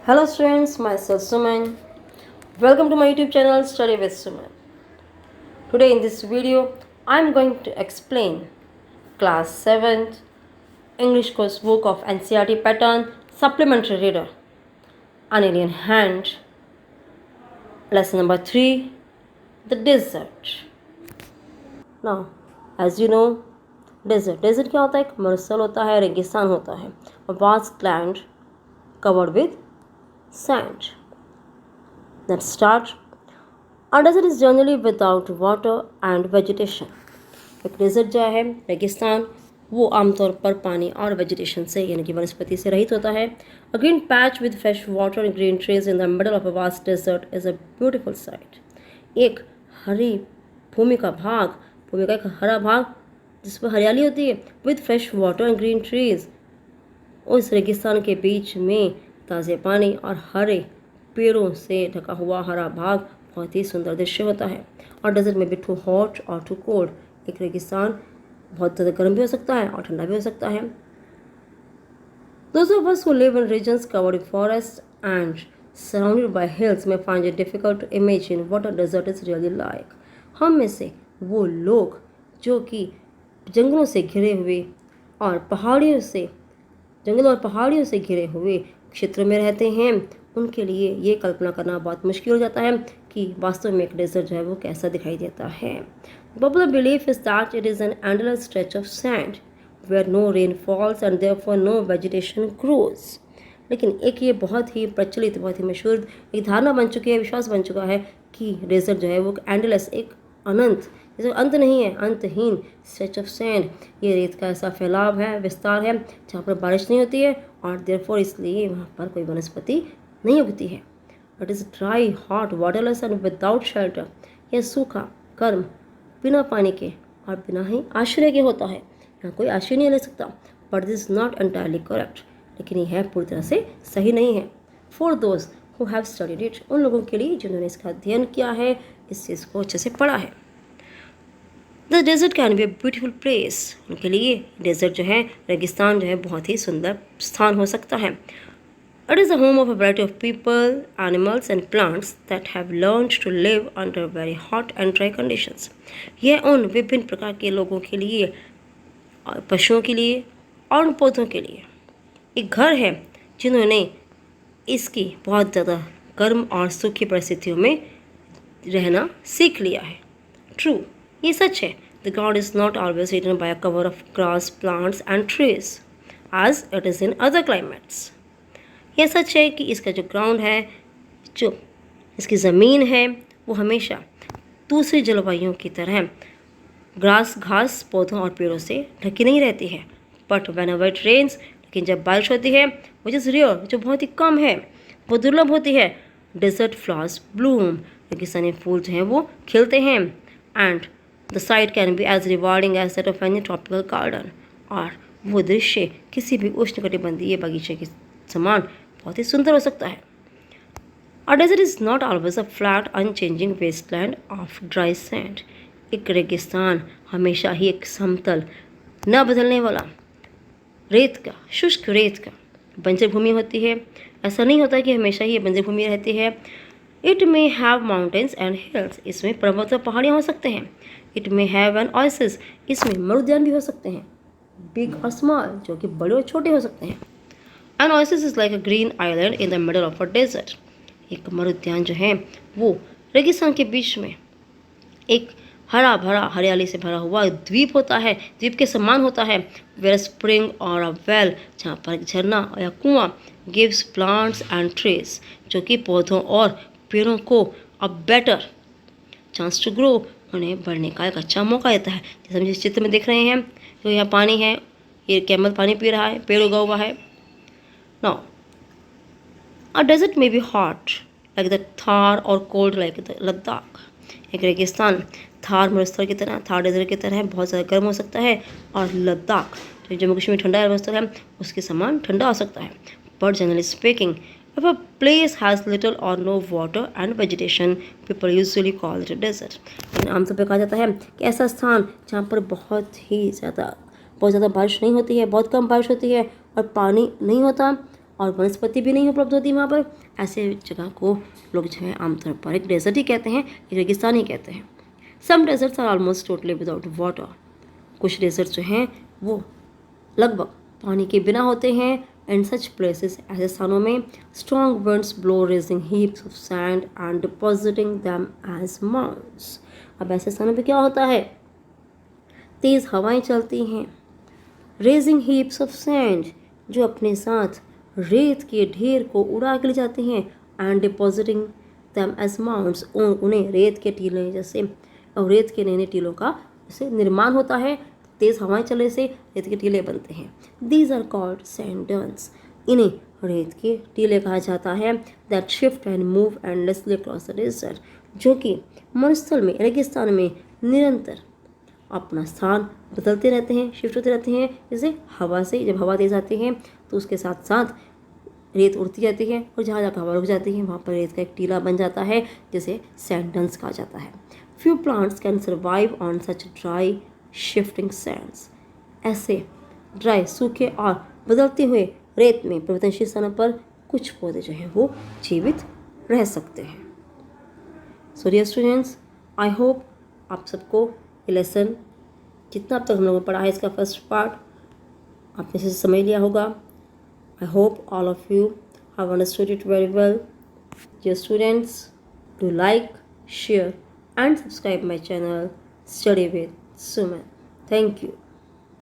Hello students, myself Suman. Welcome to my YouTube channel Study with Suman. Today in this video, I am going to explain class 7th English course book of NCERT pattern supplementary reader An Alien Hand, lesson number 3, The Desert. Now, as you know, desert क्या होता है? एक मरुस्थल होता है, रेगिस्तान होता है, a vast land covered with sand. Let's start. A desert is generally without water and vegetation. एक डेजर्ट जो है रेगिस्तान वो आमतौर पर पानी और वेजिटेशन से यानी कि वनस्पति से रहित होता है. A green patch with fresh water and green trees in the middle of a vast desert is a beautiful sight. एक हरी भूमि का एक हरा भाग जिस पर हरियाली होती है with fresh water and green trees. उस रेगिस्तान के बीच में ताज़े पानी और हरे पेड़ों से ढका हुआ हरा भाग बहुत ही सुंदर दृश्य होता है. और डेजर्ट में भी टू हॉट और टू कोल्ड. एक रेगिस्तान बहुत ज़्यादा गर्म भी हो सकता है और ठंडा भी हो सकता है. Those of us who live in regions covered with forests and surrounded by hills may find it difficult to imagine what a desert is really like. हम में से वो लोग जो कि जंगलों से घिरे हुए और पहाड़ियों से घिरे हुए क्षेत्रों में रहते हैं, उनके लिए ये कल्पना करना बहुत मुश्किल हो जाता है कि वास्तव में एक डेजर्ट जो है वो कैसा दिखाई देता है. Popular belief is that it is an endless stretch of sand where no rain falls and therefore no vegetation grows. लेकिन एक ये बहुत ही प्रचलित, बहुत ही मशहूर एक धारणा बन चुकी है, विश्वास बन चुका है कि डेजर्ट जो है वो एंडलेस, एक अनंत, जैसे अंत नहीं है, अंतहीन स्ट्रेच ऑफ सैंड, ये रेत का ऐसा फैलाव है, विस्तार है जहाँ पर बारिश नहीं होती है और देयरफॉर इसलिए वहाँ पर कोई वनस्पति नहीं उगती है. It is dry, hot, waterless and without shelter. यह सूखा, गर्म, बिना पानी के और बिना ही आश्रय के होता है. यहाँ कोई आश्रय नहीं ले सकता. But this is not entirely correct. लेकिन यह पूरी तरह से सही नहीं है. For those who have studied it, उन लोगों के लिए जिन्होंने इसका अध्ययन किया है, इस चीज़ को अच्छे से पढ़ा है. The desert can be a beautiful place. उनके लिए डेजर्ट जो है, रेगिस्तान जो है, बहुत ही सुंदर स्थान हो सकता है. It is the home of a variety of people, animals and plants that have learned to live under very hot and dry conditions. यह उन विभिन्न प्रकार के लोगों के लिए, पशुओं के लिए और पौधों के लिए एक घर है जिन्होंने इसकी बहुत ज़्यादा गर्म और सूखी परिस्थितियों में रहना सीख लिया है. True, ये सच है. The ground is not always hidden by a cover of grass, plants and trees, as it is in other climates. यह सच है कि इसका जो ग्राउंड है, जो इसकी ज़मीन है, वो हमेशा दूसरी जलवायुओं की तरह घास, पौधों और पेड़ों से ढकी नहीं रहती है. बट whenever it rains, लेकिन जब बारिश होती है, which is rare, जो बहुत ही कम है, वो दुर्लभ होती है, desert flowers bloom, रेगिस्तानी फूल जो हैं वो खिलते हैं. And the sight can be as rewarding as that of any tropical garden. और वो दृश्य किसी भी उष्णकटिबंधीय बगीचे के समान बहुत ही सुंदर हो सकता है. A desert is not always a flat, unchanging wasteland of dry sand. एक रेगिस्तान हमेशा ही एक समतल, न बदलने वाला शुष्क रेत का बंजर भूमि होती है. ऐसा नहीं होता कि हमेशा ही ये बंजर भूमि रहती है. It may have mountains and hills. इसमें पर्वत और पहाड़ियाँ हो सकते हैं. It may have an oasis. इसमें मरुद्यान भी हो सकते हैं, बिग और स्मॉल, जो कि बड़े और छोटे हो सकते हैं. An oasis is like a green island in the middle of a desert. एक मरुद्यान जो है वो रेगिस्तान के बीच में एक हरा भरा, हरियाली से भरा हुआ द्वीप होता है, द्वीप के समान होता है. Where a spring or a well, जहाँ पर एक झरना या कुआं gives plants and trees, जो कि पौधों और पेड़ों को a better chance to grow, उन्हें बढ़ने का एक अच्छा मौका देता है. जैसे हम जिस चित्र में देख रहे हैं, जो यहाँ पानी है, ये कैमल पानी पी रहा है, पेड़ उगा हुआ है. Now, a desert may be hot like the Thar or cold like the Ladakh. एक रेगिस्तान थार मरुस्थल की तरह, थार डेजर्ट की तरह बहुत ज़्यादा गर्म हो सकता है और लद्दाख जो जम्मू कश्मीर ठंडा मरुस्थल है उसके समान ठंडा हो सकता है. But generally speaking, if a place has little or no water and vegetation, people usually call it a desert. लेकिन आमतौर पर कहा जाता है कि ऐसा स्थान जहाँ पर बहुत ज़्यादा बारिश नहीं होती है, बहुत कम बारिश होती है और पानी नहीं होता, और वनस्पति भी नहीं उपलब्ध होती वहाँ पर, ऐसे जगह को लोग जो है आमतौर पर एक डेजर्ट ही कहते हैं, एक रेगिस्तान ही कहते हैं। Some deserts are almost totally without water. कुछ डेजर्ट जो हैं वो लगभग पानी के बिना होते हैं। इन सच प्लेसेस, ऐसे स्थानों में strong winds blow raising heaps of sand and depositing them as mounds. अब ऐसे स्थानों पे क्या होता है, तेज़ हवाएं चलती हैं, रेजिंग हीप्स ऑफ सैंड, जो अपने साथ रेत के ढेर को उड़ा के ले जाते हैं, and depositing them as mounds, उन्हें रेत के टीले जैसे, और रेत के नए नए टीलों का जैसे निर्माण होता है, तेज़ हवाएं चलने से रेत के टीले बनते हैं। These are called sand dunes. इन्हें रेत के टीले कहा जाता है। That shift and move endlessly across the desert, जो कि मरुस्थल में, रेगिस्तान में निरंतर अपना स्थान बदलते रहते हैं, शिफ्ट होते रहते हैं। जैसे हवा से, जब हवा तेज़ आती है तो उसके साथ साथ रेत उड़ती जाती है, और जहाँ जहाँ हवा रुक जाती है वहाँ पर रेत का एक टीला बन जाता है, जिसे सैंड डन्स कहा जाता है। Few plants can survive on such dry shifting Sands. ऐसे ड्राई, सूखे और बदलते हुए रेत में परिवर्तनशील स्थानों पर कुछ पौधे जो हैं वो जीवित रह सकते हैं। So dear students, I hope आप सबको ये लेसन, जितना अब तक हम लोगों ने पढ़ा है इसका फर्स्ट पार्ट, आपने इसे समझ लिया होगा। I hope all of you have understood it very well. Dear students, do like, share and subscribe my channel Study with Suman. Thank you.